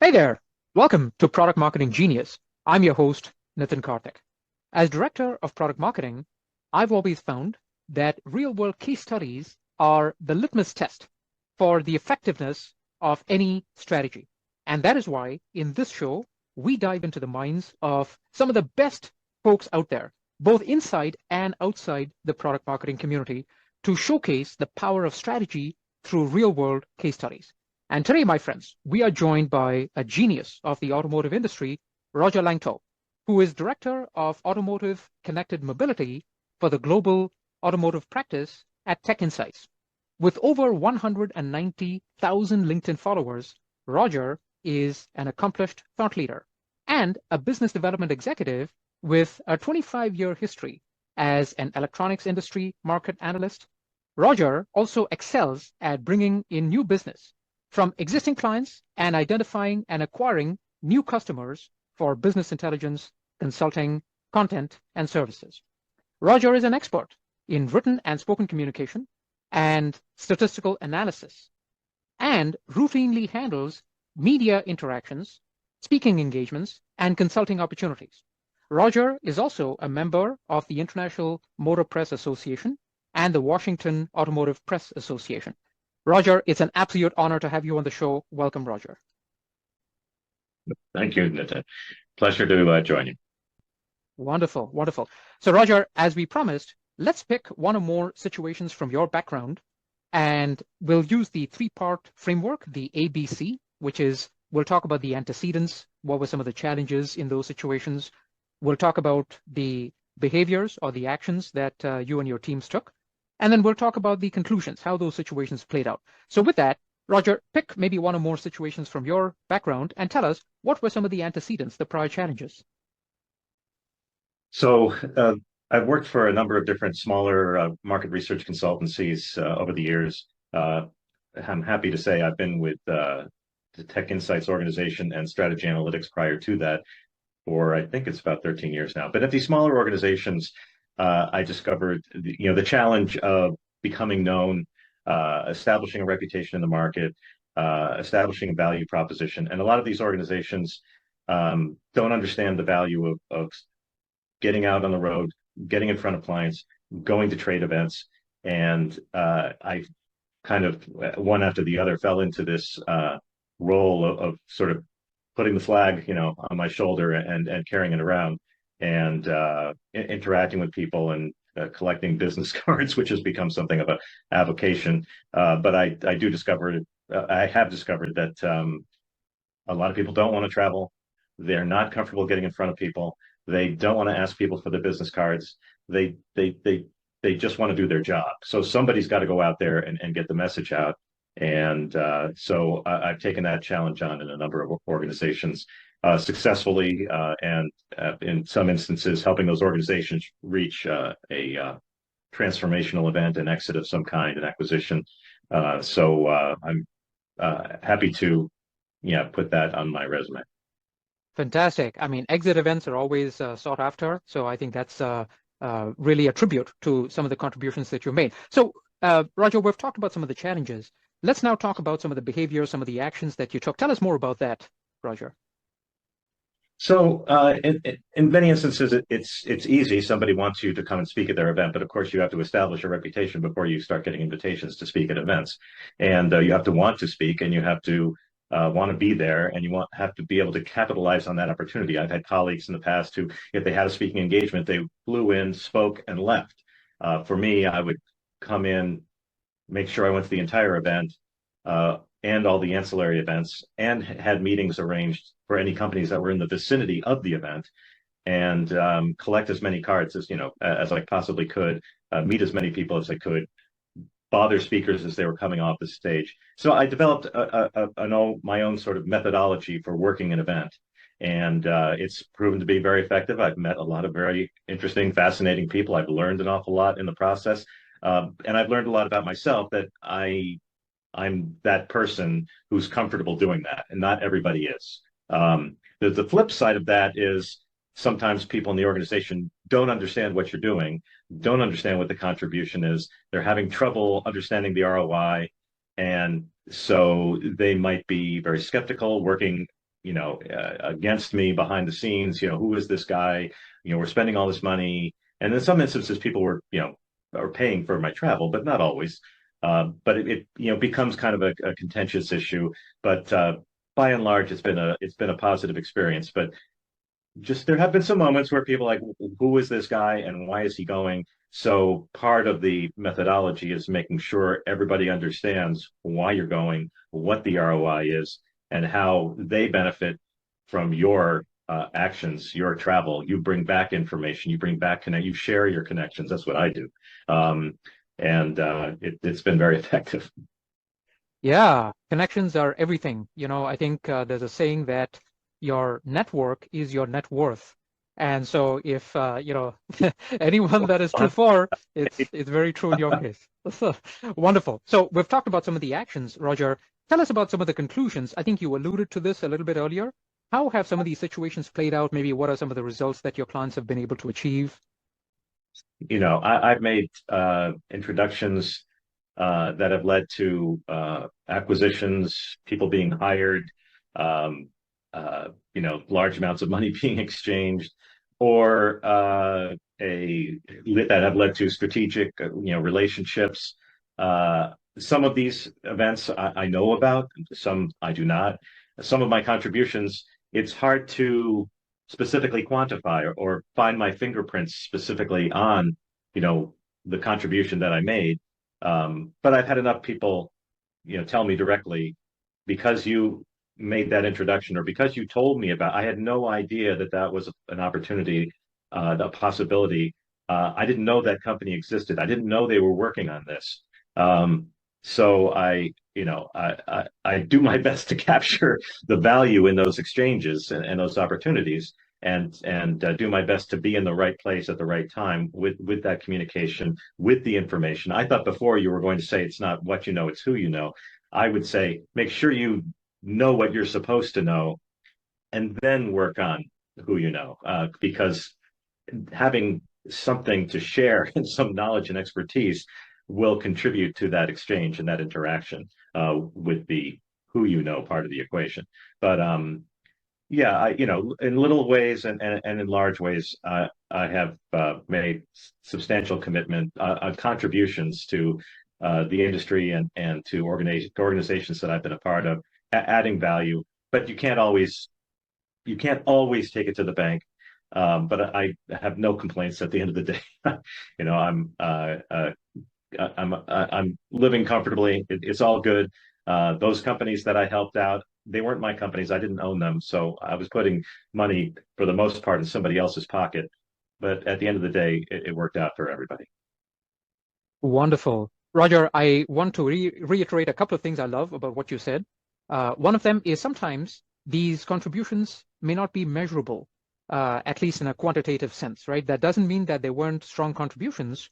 Hey there. Welcome to Product Marketing Genius. I'm your host, Nitin Karthik. As Director of Product Marketing, I've always found that real-world case studies are the litmus test for the effectiveness of any strategy. And that is why in this show, we dive into the minds of some of the best folks out there, both inside and outside the product marketing community, to showcase the power of strategy through real-world case studies. And today, my friends, we are joined by a genius of the automotive industry, Roger Lanctot, who is Director of Automotive Connected Mobility for the Global Automotive Practice at Tech Insights. With over 190,000 LinkedIn followers, Roger is an accomplished thought leader and a business development executive with a 25-year history as an electronics industry market analyst. Roger also excels at bringing in new business from existing clients and identifying and acquiring new customers for business intelligence, consulting, content, and services. Roger is an expert in written and spoken communication and statistical analysis, and routinely handles media interactions, speaking engagements, and consulting opportunities. Roger is also a member of the International Motor Press Association and the Washington Automotive Press Association. Roger, it's an absolute honor to have you on the show. Welcome, Roger. Thank you, Nitin. Pleasure to join you. Wonderful, wonderful. So, Roger, as we promised, let's pick one or more situations from your background, and we'll use the three-part framework, the ABC, which is we'll talk about the antecedents, what were some of the challenges in those situations. We'll talk about the behaviors or the actions that you and your teams took. And then we'll talk about the conclusions, how those situations played out. So with that, Roger, pick maybe one or more situations from your background and tell us what were some of the antecedents, the prior challenges. So I've worked for a number of different smaller market research consultancies over the years. I'm happy to say I've been with the Tech Insights organization and Strategy Analytics prior to that for, I think it's about 13 years now. But at these smaller organizations, I discovered the challenge of becoming known, establishing a reputation in the market, establishing a value proposition. And a lot of these organizations don't understand the value of getting out on the road, getting in front of clients, going to trade events. And I kind of, one after the other, fell into this role of sort of putting the flag, on my shoulder and carrying it around, and interacting with people and collecting business cards, which has become something of a avocation. But I have discovered that a lot of people don't want to travel. They're not comfortable getting in front of people. They don't want to ask people for their business cards. They just want to do their job. So somebody's got to go out there and get the message out. And so I've taken that challenge on in a number of organizations successfully, and in some instances, helping those organizations reach a transformational event, an exit of some kind, an acquisition. So I'm happy to put that on my resume. Fantastic. I mean, exit events are always sought after. So I think that's really a tribute to some of the contributions that you made. So, Roger, we've talked about some of the challenges. Let's now talk about some of the behaviors, some of the actions that you took. Tell us more about that, Roger. So in many instances, it's easy. Somebody wants you to come and speak at their event, but of course you have to establish a reputation before you start getting invitations to speak at events. And you have to want to speak, and you have to want to be there, and you have to be able to capitalize on that opportunity. I've had colleagues in the past who, if they had a speaking engagement, they flew in, spoke, and left. For me, I would come in, make sure I went to the entire event, and all the ancillary events, and had meetings arranged for any companies that were in the vicinity of the event, and collect as many cards as I possibly could, meet as many people as I could, bother speakers as they were coming off the stage. So I developed my own sort of methodology for working an event, and it's proven to be very effective. I've met a lot of very interesting, fascinating people. I've learned an awful lot in the process, and I've learned a lot about myself, that I'm that person who's comfortable doing that, and not everybody is. The flip side of that is sometimes people in the organization don't understand what you're doing, don't understand what the contribution is. They're having trouble understanding the ROI. And so they might be very skeptical, working, against me behind the scenes. Who is this guy? We're spending all this money, and in some instances, people are paying for my travel, but not always. But it becomes kind of a contentious issue. But by and large, it's been a positive experience. But just there have been some moments where people are like, who is this guy and why is he going? So part of the methodology is making sure everybody understands why you're going, what the ROI is, and how they benefit from your actions, your travel. You bring back information, you bring back you share your connections. That's what I do, and it's been very effective. Yeah, connections are everything. I think there's a saying that your network is your net worth. And so if anyone that is true for, it's very true in your case. So, wonderful. So we've talked about some of the actions, Roger. Tell us about some of the conclusions. I think you alluded to this a little bit earlier. How have some of these situations played out? Maybe what are some of the results that your clients have been able to achieve? I've made introductions that have led to acquisitions, people being hired, um, large amounts of money being exchanged, or that have led to strategic, relationships. Some of these events I know about, some I do not. Some of my contributions, it's hard to specifically quantify or find my fingerprints specifically on, you know, the contribution that I made. But I've had enough people, tell me directly, because you made that introduction or because you told me about, I had no idea that that was an opportunity, the possibility. I didn't know that company existed. I didn't know they were working on this. So I do my best to capture the value in those exchanges and those opportunities, and do my best to be in the right place at the right time with that communication, with the information. I thought before you were going to say it's not what you know, it's who you know. I would say make sure you know what you're supposed to know, and then work on who you know, because having something to share and some knowledge and expertise will contribute to that exchange and that interaction with the who you know part of the equation. But yeah, in little ways and in large ways, I have made substantial commitment contributions to the industry and to organizations that I've been a part of, adding value. But you can't always take it to the bank. But I have no complaints at the end of the day. you know, I'm I'm living comfortably. It's all good. Those companies that I helped out, they weren't my companies. I didn't own them, so I was putting money for the most part in somebody else's pocket. But at the end of the day, it worked out for everybody. Wonderful. Roger, I want to reiterate a couple of things I love about what you said. One of them is sometimes these contributions may not be measurable, at least in a quantitative sense, right? That doesn't mean that they weren't strong contributions.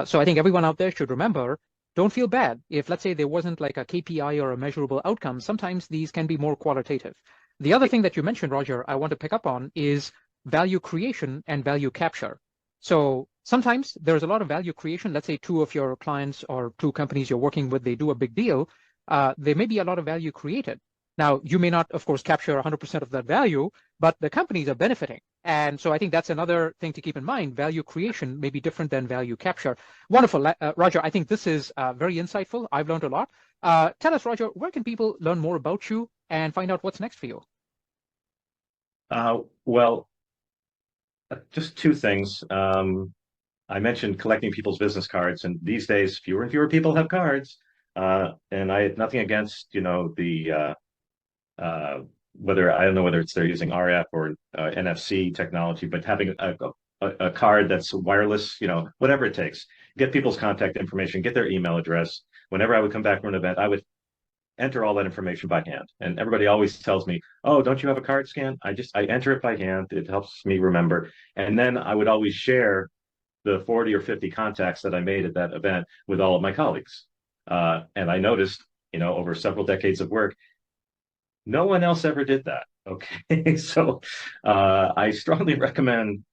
So I think everyone out there should remember, don't feel bad if, let's say, there wasn't like a KPI or a measurable outcome. Sometimes these can be more qualitative. The other thing that you mentioned, Roger, I want to pick up on is value creation and value capture. So sometimes there's a lot of value creation. Let's say two of your clients or two companies you're working with, they do a big deal. There may be a lot of value created. Now, you may not, of course, capture 100% of that value, but the companies are benefiting. And so I think that's another thing to keep in mind. Value creation may be different than value capture. Wonderful. Roger, I think this is very insightful. I've learned a lot. Tell us, Roger, where can people learn more about you and find out what's next for you? Well, just two things. I mentioned collecting people's business cards, and these days, fewer and fewer people have cards. And I had nothing against, uh, whether I don't know whether it's they're using RF or NFC technology, but having a card that's wireless, whatever it takes, get people's contact information, get their email address. Whenever I would come back from an event, I would enter all that information by hand. And everybody always tells me, "Oh, don't you have a card scan?" I enter it by hand. It helps me remember. And then I would always share the 40 or 50 contacts that I made at that event with all of my colleagues. And I noticed, over several decades of work, no one else ever did that. Okay. So I strongly recommend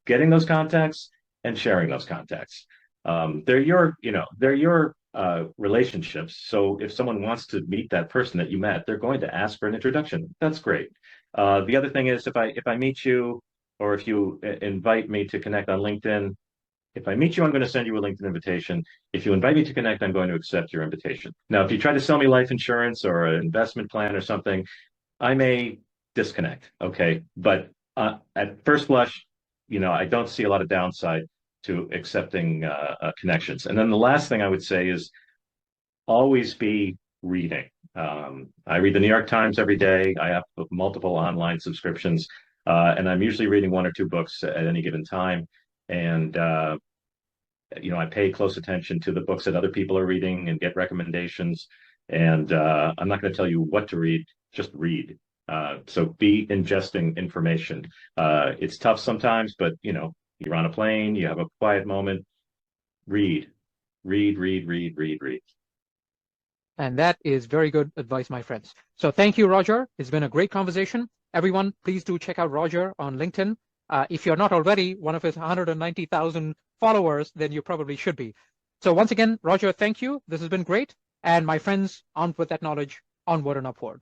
getting those contacts and sharing those contacts. They're your relationships. So if someone wants to meet that person that you met, they're going to ask for an introduction. That's great. The other thing is if I meet you or if you invite me to connect on LinkedIn, if I meet you, I'm going to send you a LinkedIn invitation. If you invite me to connect, I'm going to accept your invitation. Now, if you try to sell me life insurance or an investment plan or something, I may disconnect. Okay. But at first blush, I don't see a lot of downside to accepting connections. And then the last thing I would say is always be reading. I read the New York Times every day. I have multiple online subscriptions, and I'm usually reading one or two books at any given time. And I pay close attention to the books that other people are reading and get recommendations. And I'm not going to tell you what to read, just read. So be ingesting information. It's tough sometimes, but you're on a plane, you have a quiet moment, read, read, read, read, read, read. And that is very good advice, my friends. So thank you, Roger. It's been a great conversation. Everyone, please do check out Roger on LinkedIn. If you're not already one of his 190,000 followers, then you probably should be. So once again, Roger, thank you. This has been great. And my friends, armed with that knowledge, onward and upward.